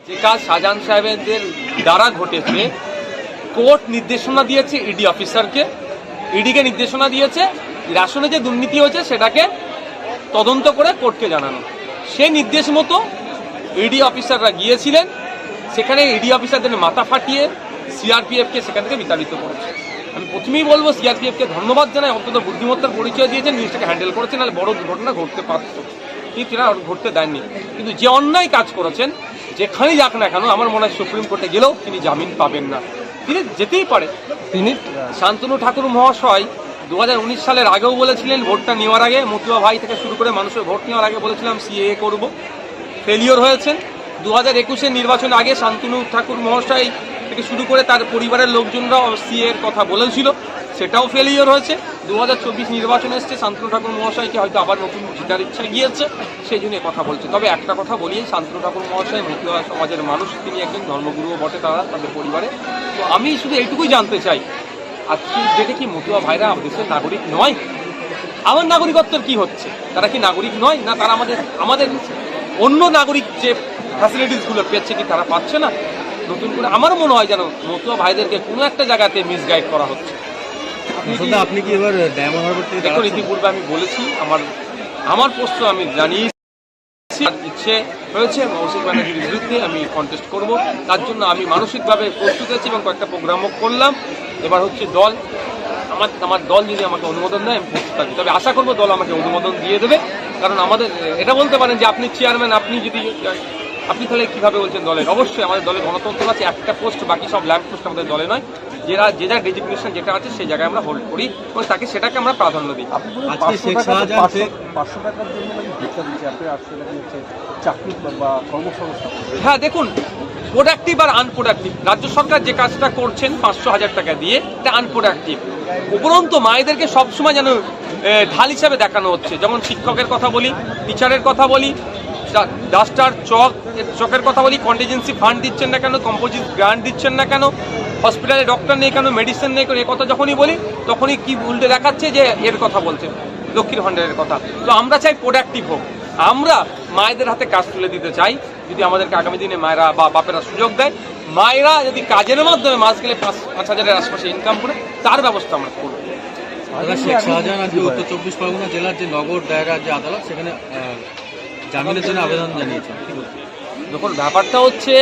যে কাজ শাহজাহান সাহেবদের দ্বারা ঘটেছে, কোর্ট নির্দেশনা দিয়েছে ইডি অফিসারকে, ইডিকে নির্দেশনা দিয়েছে রেশনে যে দুর্নীতি হয়েছে সেটাকে তদন্ত করে কোর্টকে জানানো। সেই নির্দেশ মতো ইডি অফিসাররা গিয়েছিলেন, সেখানে ইডি অফিসারদের মাথা ফাটিয়ে সিআরপিএফকে সেখান থেকে বিতাড়িত করেছে। আমি প্রথমেই বলবো সিআরপিএফকে ধন্যবাদ জানাই, অন্তত বুদ্ধিমত্তার পরিচয় দিয়েছেন, জিনিসটাকে হ্যান্ডেল করেছেন, নাহলে বড় দুর্ঘটনা ঘটতে পারত, কিন্তু এরা ঘটতে দেননি। কিন্তু যে অন্যায় কাজ করেছেন, যেখানেই যাক না কেন, আমার মনে হয় সুপ্রিম কোর্টে গেলেও তিনি জামিন পাবেন না, তিনি যেতেই পারে। তিনি শান্তনু ঠাকুর মহাশয় 2019 সালের আগেও বলেছিলেন, ভোটটা নেওয়ার আগে, মতুয়া ভাই থেকে শুরু করে মানুষের ভোট নেওয়ার আগে বলেছিলাম সিএএ করব, ফেলিওর হয়েছেন। 2021-এর নির্বাচনের আগে শান্তনু ঠাকুর মহাশয় থেকে শুরু করে তার পরিবারের লোকজনরা সিএর কথা বলেছিল, সেটাও ফেলিওর হয়েছে। 2024 নির্বাচনে এসছে, শান্তনু ঠাকুর মহাশয়কে হয়তো আবার নতুন জিতার ইচ্ছা গিয়েছে, সেই জন্য কথা বলছে। তবে একটা কথা বলি, শান্তনু ঠাকুর মহাশয় মতুয়া সমাজের মানুষ, তিনি একজন ধর্মগুরুও বটে তাদের পরিবারে। তো আমি শুধু এইটুকুই জানতে চাই, আজকে যেটা কি মতুয়া ভাইরা দেশের নাগরিক নয়? আমার নাগরিকত্বের কি হচ্ছে? তারা কি নাগরিক নয়? না তারা আমাদের অন্য নাগরিক যে ফ্যাসিলিটিসগুলো পেয়েছে কি তারা পাচ্ছে না? নতুন করে আমার মনে হয় যেন মতুয়া ভাইদেরকে কোনো একটা জায়গাতে মিসগাইড করা হচ্ছে। আপনি কি এবার ডায়মন্ড হারবার থেকে দেখুন, ইতিপূর্বে আমি বলেছি আমার প্রশ্ন আমি জানিয়েছি, ইচ্ছে হয়েছে মৌসুমী ব্যানার্জির বিরুদ্ধে আমি কন্টেস্ট করব, তার জন্য আমি মানসিকভাবে প্রস্তুত আছি এবং কয়েকটা প্রোগ্রামও করলাম। এবার হচ্ছে দল, আমার দল যদি আমাকে অনুমোদন দেয় আমি প্রস্তুত আছি। তবে আশা করবো দল আমাকে অনুমোদন দিয়ে দেবে, কারণ আমাদের এটা বলতে পারেন যে আপনি চেয়ারম্যান, আপনি তাহলে কীভাবে বলছেন দলের? অবশ্যই আমাদের দলে গণতন্ত্র আছে, একটা পোস্ট, বাকি সব ল্যাম্প পোস্ট আমাদের দলে নয়। যে যার ডেজিগনেশন যেটা আছে সেই জায়গায় আমরা হোল্ড করি এবং সেটাকে আমরা প্রাধান্য দিই। হ্যাঁ দেখুন, প্রোডাক্টিভ আর আনপ্রোডাক্টিভ, রাজ্য সরকার যে কাজটা করছেন 500,000 টাকা দিয়ে, এটা আনপ্রোডাক্টিভ। উপরন্তু মায়েদেরকে সবসময় যেন ঢাল হিসাবে দেখানো হচ্ছে। যেমন শিক্ষকের কথা বলি, টিচারের কথা বলি, ডাস্টার চকের কথা বলি, কন্টিজেন্সি ফান্ড দিচ্ছেন না কেন, কম্পোজিট গ্রান্ট দিচ্ছেন না কেন, হসপিটালে ডক্টর নেই কেন, মেডিসিন নেই কেন, এ কথা যখনই বলি তখনই কি উল্টে দেখাচ্ছে যে এর কথা বলছেন, লক্ষ্মীর ভাণ্ডারের কথা। তো আমরা চাই প্রোডাক্টিভ হোক, আমরা মায়েদের হাতে কাজ তুলে দিতে চাই। যদি আমাদেরকে আগামী দিনে মায়েরা বা বাপেরা সুযোগ দেয়, মায়েরা যদি কাজের মাধ্যমে মাস গেলে 5,000-এর আশপাশে ইনকাম করে, তার ব্যবস্থা আমরা করবো। শেখ শাহজাহান আজকে উত্তর 24 পরগনা জেলার যে নগর দায়রা যে আদালত, সেখানে জামিনের জন্য আবেদন জানিয়েছেন, কি বলছেন? দেখুন, ব্যাপারটা হচ্ছে